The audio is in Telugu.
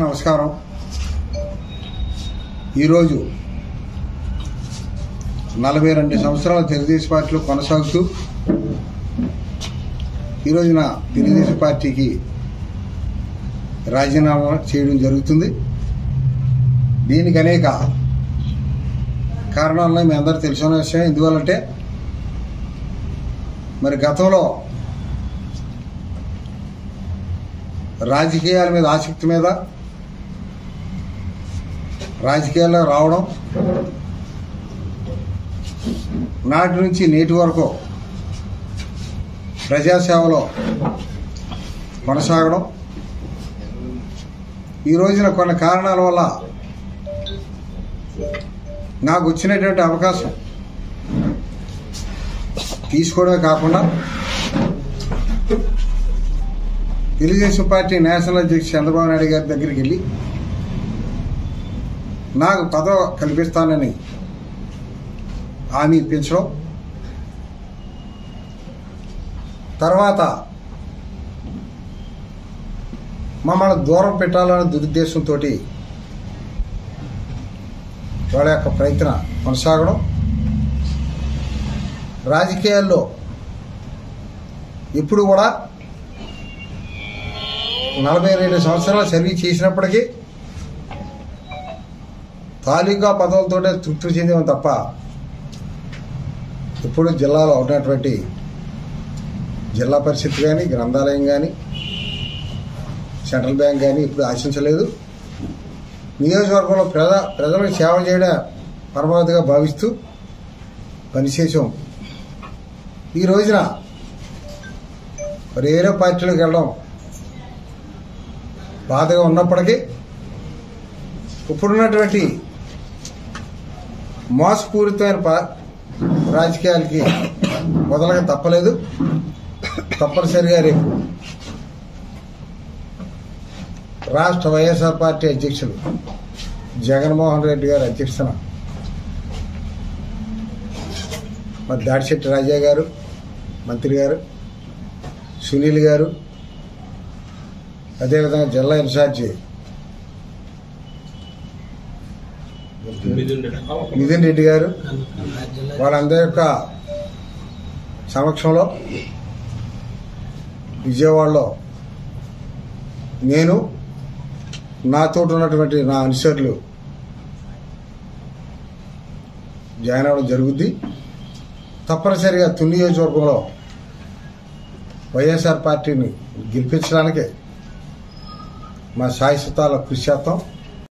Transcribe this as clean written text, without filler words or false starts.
నమస్కారం. ఈరోజు 42 సంవత్సరాల తెలుగుదేశం పార్టీలో కొనసాగుతూ ఈరోజున తెలుగుదేశం పార్టీకి రాజీనామా చేయడం జరుగుతుంది. దీనికి అనేక కారణాలను మీ అందరూ తెలిసిన విషయం. ఎందువల్లంటే మరి గతంలో రాజకీయాల మీద ఆసక్తి మీద రాజకీయాల్లో రావడం, నాటి నుంచి నేటి వరకు ప్రజాసేవలో కొనసాగడం, ఈ రోజున కొన్ని కారణాల వల్ల నాకు వచ్చినటువంటి అవకాశం తీసుకోవడమే కాకుండా తెలుగుదేశం పార్టీ నేషనల్ అధ్యక్షుడు చంద్రబాబు నాయుడు గారి దగ్గరికి వెళ్ళి నాకు పదవి కల్పిస్తానని హామీ ఇప్పించడం, తర్వాత మమ్మల్ని దూరం పెట్టాలనే దురుద్దేశంతో వాళ్ళ యొక్క ప్రయత్నం కొనసాగడం, రాజకీయాల్లో ఇప్పుడు కూడా 42 సంవత్సరాలు సర్వీస్ చేసినప్పటికీ తాలూకా పదవులతోనే తృప్తి చెందాం తప్ప ఇప్పుడు జిల్లాలో ఉన్నటువంటి జిల్లా పరిషత్ కానీ, గ్రంథాలయం కానీ, సెంట్రల్ బ్యాంక్ కానీ ఇప్పుడు ఆశించలేదు. నియోజకవర్గంలో ప్రజలకు సేవ చేయడం పరమావధిగా భావిస్తూ పనిచేసాం. ఈ రోజున వేరే పార్టీలకు వెళ్ళడం బాధగా ఉన్నప్పటికీ ఇప్పుడున్నటువంటి మోసపూరితమైన రాజకీయాలకి మొదలగా తప్పలేదు. తప్పనిసరిగా రేపు రాష్ట్ర వైఎస్ఆర్ పార్టీ అధ్యక్షులు జగన్మోహన్ రెడ్డి గారి అధ్యక్షతన మరి దాడిశెట్టి రాజా గారు, మంత్రి గారు, సునీల్ గారు, అదేవిధంగా జిల్లా ఇన్ఛార్జి మిథున్ రెడ్డి గారు, వాళ్ళందరి యొక్క సమక్షంలో విజయవాడలో నేను, నాతో ఉన్నటువంటి నా అనుచరులు జాయిన్ అవ్వడం జరుగుద్ది. తప్పనిసరిగా తుని నియోజకవర్గంలో వైఎస్ఆర్ పార్టీని గెలిపించడానికి మా శాశ్వతాల కృషి చేస్తాం.